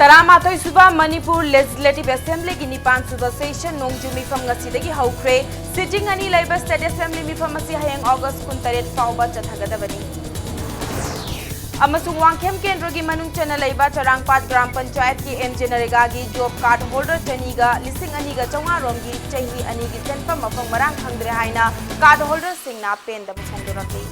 Taramathoi suba Manipur Legislative Assembly ki nipan suba session nongju mifam ngasidagi haukhre sitting ani laiba State Assembly mifam asi hayang August 18 fauba chathagadabani amasung wangkhem kendrogi manung chana laiba Charangpat Gram Panchayat ki M Generega gi job card holder chaniga lising aniga chawnga romgi chahi ani gi senfam mafang marang khangdre haina card holder singna pen da phongdorakli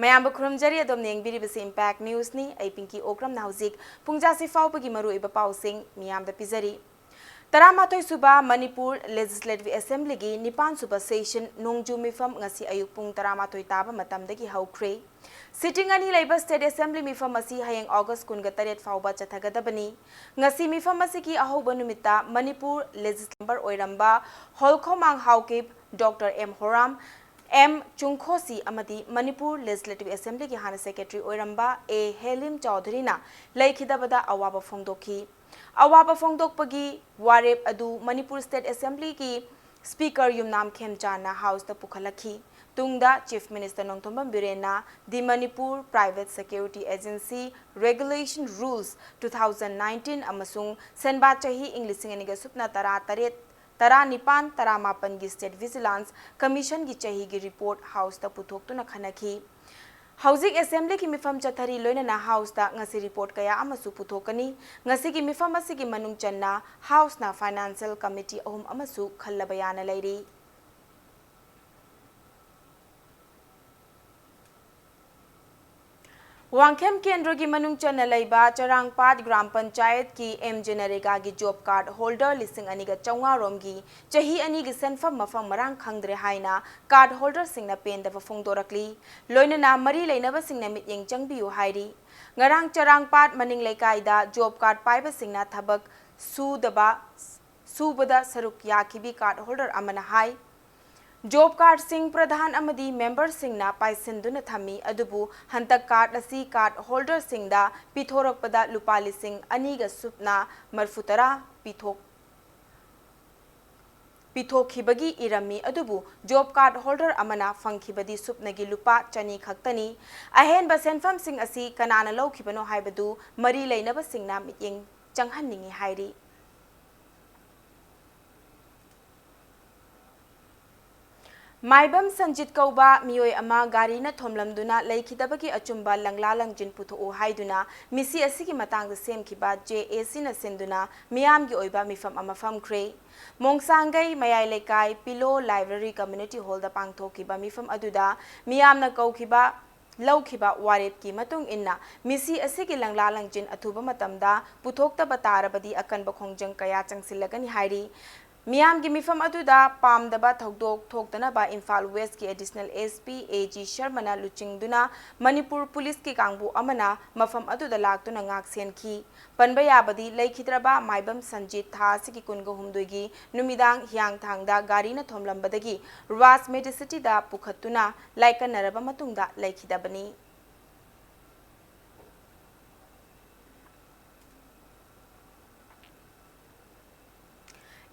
Mayamba Kurumjari adom nengbiri bisi Impact News ni ay pinki okram na hauzik pungjasi faupagi maru iba pausing miyam da pizari. Taramathoi suba Manipur Legislative Assembly gi nipan suba session nongju mifam ngasi ayuk pung taramathoi taba matamdagi haukre. Sitting ani laiba State Assembly mifam asi hayang August 18 fauba chathagadabani. Ngasi mifam asi ki ahoba numita Manipur Legislative oiramba holkhomang haukip Dr. M. Horam M. Chungkhosi amadi Manipur Legislative Assembly ki hana Secretary oiramba A. Helim Chaudhary na laikhidabada awaba phongdokhi. Awaba phongdokpagi warep adu Manipur State Assembly ki Speaker Yumnam Khemchana House da pukhalakhi. Tungda Chief Minister Nongthombam Birena the Manipur Private Security Agency Regulation Rules 2019 amasung senba chahi English aniga supna Tara Nipan Tara Mapan gi State Vigilance Commission gi chahi gi report House ta puthok tuna khanaki Housing Assembly ki mifam chathari loina na House ta ngasi report kaya amasu puthokani ngasi ki mifam asi gi manung channa House na Financial Committee ahum amasu khallabayana lairi Wangkhem Kendro ki manung chana laiba Charangpat Gram Panchayat ki M Generega gi job card holder lising aniga chawnga romgi chahi ani gi senfam mafam marang khangdre haina card holder singna pen da phongdorakli loina na mari leinaba singna mityeng changbiu hairi ngarang Charangpat maning leikai da job card paiba singna thabak subada saruk yakibi card holder amana hai Job card sing pradhan amadi member sing na paisinduna thami adubu hantak card asi card holder sing da pithorakpada lupali sing aniga supna marfutara pithokhibagi irami adubu job card holder amana fangkhibadi supnagi lupa chani khaktani ahen ba senfam sing asi kanana lokhibano haibadu mari leinaba singna mityeng changhanningi hairi Maibam Sanjit Kauba Mioi Ama Garina Thomlamduna Laikhidabaki Achumba Langla Langjin Putho Haiduna Misi Asiki Matang the same Kiba JAC na Sinduna Miam gi oiba mifam amafam kre Mongsangai Mayai Lekai Pilo Library Community Hall da Pangthokiba mifam aduda Miam na Kaukiba Laukiba Warep ki matung inna Misi Asiki Langla Langjin Athuba Matamda Puthokta Batarabadi Akanba Khongjang Kaya Changsilagani Hairi Miyam gi mifam aduda pamdaba thokdok thoktana ba Imphal West ki additional SP AG Sharmana luchingduna Manipur Police ki kangbu amana mafam aduda laktuna ngak senki panbayabadi laikhidraba Maibam Sanjit tha siki kunga humdoigi numidang hyang thangda gari na thomlambadagi Ras Medicity da pukhatuna laikanaraba matungda laikhidabani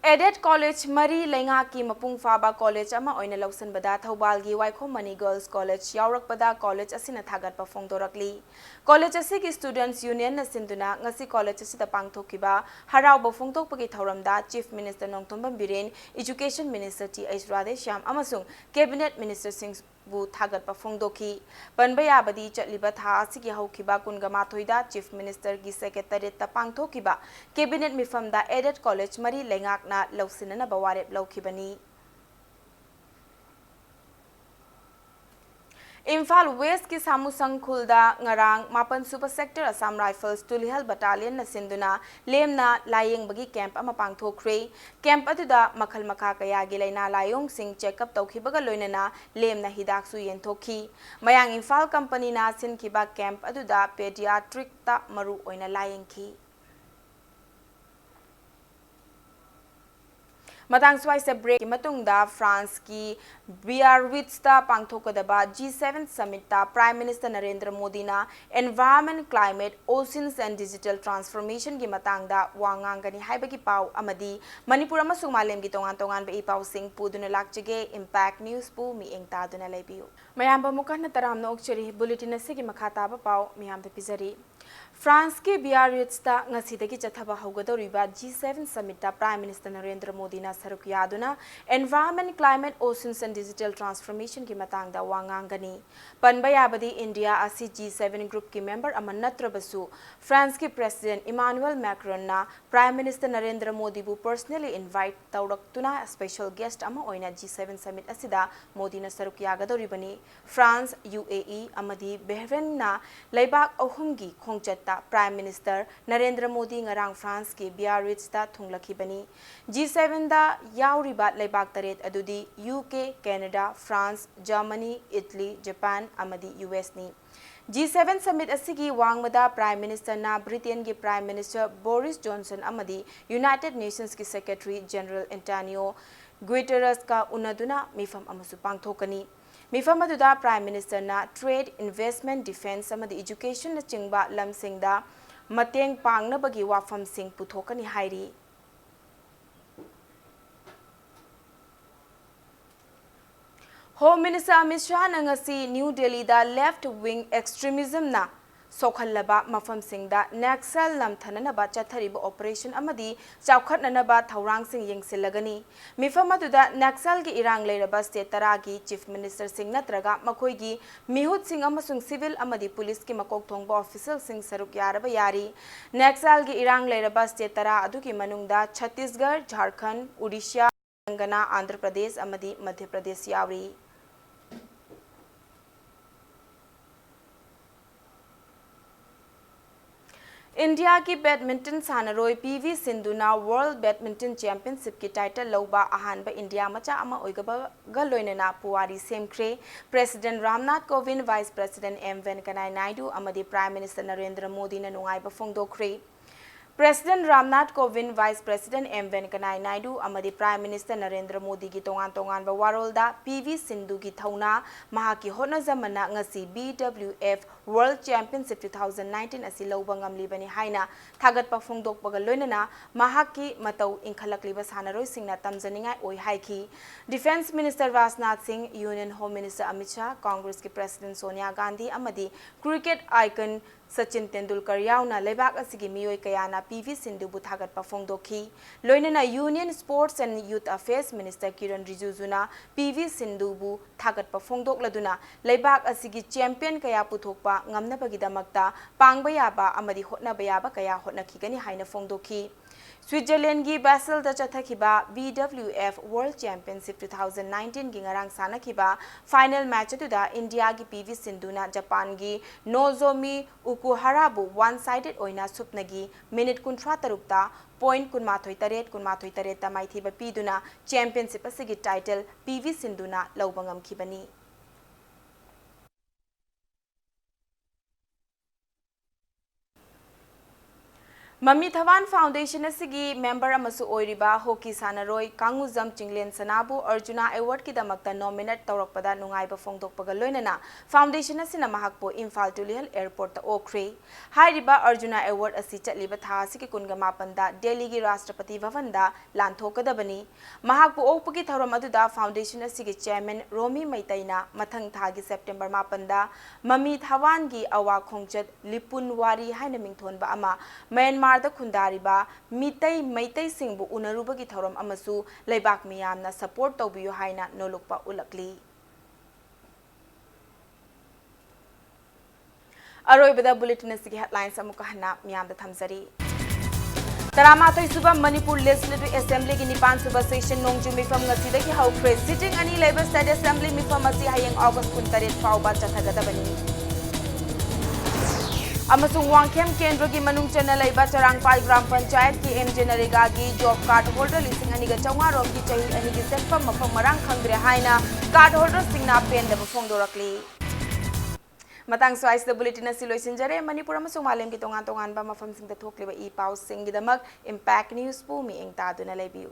Edet College Mari Lenga ki Mapung Faba College ama oina lausan bada Thobal gi Waikho Mani Girls College Yaurak bada College asina thagat pa phongdorakli College asi ki Students Union na sinduna ngasi college asi ta pangthokiba harau ba phongtok pagi thoramda Chief Minister Nongthombam Biren Education Minister T.H. Radheshyam amasung Cabinet Minister Singh bu thagat pa phongdoki panbaya badi chatliba tha asi ki haukiba kungama thoida Chief Minister gi Secretary ta pangthokiba Cabinet mifamda Edet College Mari Lengak na lausinana bawarep laukibani Imphal West ki Samusang Khulda ngarang Mapan Super Sector Assam Rifles Tulihal Battalion na sinduna lemna layeng bagi camp ama pangthokre camp aduda makhal makha kaya gi laina layong sing check up tawkhibaga loinana lemna hidak su yenthokhi mayang Imphal company na sinkhiba camp aduda pediatric ta maru oina layengki Matang Swaisa break matungda France ki Biarritz ta pangthokadaba G7 summit ta Prime Minister Narendra Modi na Environment Climate Oceans and Digital Transformation gi matangda wangangani haibagi pau amadi Manipur amasung malem gi tongan ba ipau sing puduna lakchige Impact News pu mi engta duna leibiu mayamba mukan na taram na okcheri bulletin asigi makhata ba pau miyam da pizari France की Biarritzta ngasidagi chathaba haugadoriba G7 summit ta Prime Minister Narendra Modi na saruk yaduna environment, climate, oceans and digital transformation ki matangda wangangani. Panba yabadi India asi G7 group ki member amanatrabasu France ki President Emmanuel Macron na Prime Minister Narendra Modi bu personally invite tawraktuna special guest ama oina G7 summit asida Modi na saruk yagadoribani. France, UAE amadi Bahrain na laibak ahumgi khongchatta Prime Minister Narendra Modi ngarang France ki Biarritz da thunglakibani. G7 da yauriba laibak taret adudi UK, Canada, France, Germany, Italy, Japan amadi US ni. G7 summit asigi wangmada Prime Minister na Britain ki Prime Minister Boris Johnson amadi United Nations ki Secretary General Antonio Guterres ka unaduna mifam amasu pangthokani. Mifam aduda Prime Minister na trade, investment, defense amadi education na chingba lamsingda mateng pangnabagi wafam sing puthokani hairi. Home Minister Amit Shah nangasi New Delhi da left-wing extremism na sokhallaba mafam singda Naxal lamthananaba chathariba operation amadi chawkhatnanaba thaurang sing yengsilagani. Mifam aduda Naxal gi irang leiraba state taragi chief minister sing natraga makoi gi mihut sing amasung civil amadi police ki makok thongba official sing saruk yaraba yari. Naxal gi irang leiraba state tara adugi manungda Chhattisgarh, Jharkhand, Odisha, Telangana, Andhra Pradesh amadi Madhya Pradesh yauri. India की badminton सानरोई पीवी सिंधु ना world badminton championship की title लौबा अहानबा India मचा अमा ओइगबा लोइनना पुवारी सेमख्रे president Ramnath Kovind vice president M Venkaiah Naidu अमदी प्राइम मिनिस्टर नरेंद्र मोदी ने नुंगाइबा फोंदोख्रे. President Ramnath Kovind, Vice President M. Venkaiah Naidu, amadi Prime Minister Narendra Modi ki tongan ba warolda PV Sindhu ki thauna mahaki honazamana ngasi BWF World Championship 2019 asi lawba ngamlibani haina thagat pa phongdokpaga loinana mahaki matau inkhalakliba sanaroi singna tamjaningai oi haiki. Defense Minister Rajnath Singh, Union Home Minister Amit Shah, Congress ki President Sonia Gandhi amadi cricket icon Sachin Tendulkar yauna lebak asigi miyoi kayana PV Sindhu bu thagat pa phongdokhi. Loinana Union Sports and Youth Affairs Minister Kiran Rijiju na PV Sindhu bu thagat pa phongdokladuna lebak asigi champion kaya puthokpa ngamnabagidamakta pangba yaba amadi hotnaba yaba kaya hotnakhigani haina phongdokhi. Switzerland gi Basel da chathakiba BWF World Championship 2019 gi ngarang sanakiba final match atuda India gi PV Sindhu na Japan gi Nozomi Okuhara bu one sided oina supnagi minute 13 ta point kunmathoi ta maithiba piduna championship asigi title PV Sindhu na lawbangam khibani. Mami Thawan Foundation asigi member amasu oiriba hockey sanaroi Kanguzam Chinglen Sanabu Arjuna Award ki damakta nominate tawrakpada nungaiba phongdokpaga loinana foundation asina mahakpo Imphal Tulihal Airport ta okre. Hairiba Arjuna Award asi chatliba tha asiki kunga mapanda Delhi gi Rashtrapati Bhavan da lanthokadabani. Mahakpo okpagi thoram aduda foundation asigi chairman Romi Maitaina mathang thagi September mapanda Mami Thawan gi awa khongchat Lipunwari haina mingthonba ama Myanmar da khundariba mitai maitai singbu unarubagi thoram amasu leibak miyamna support tawbiyu haina nolokpa ulakli. Aroibada bulletin asigi headlines amuka hana miyamda thamjari. Taramathoi suba Manipur Legislative Assembly ki 9 suba session nongju mifam ngasidagi haukre sitting ani Labour State Assembly mifam asi hayeng August 13 fauba chathagadabani. Amasung Wangkhem Kendra ki manung chana laiba Charangpal Gram Panchayat ki MJ Narega ki job card holder lising aniga chawnga rom ki chahi anigi senfam mafam marang khangre haina card holder singna penda phongdorakli. Matang swais the bulletin asi loisinjare Manipur amasung malem ki tongan ba mafam singda thokliba I pau singgidamak Impact News pu mi engta duna laibiu.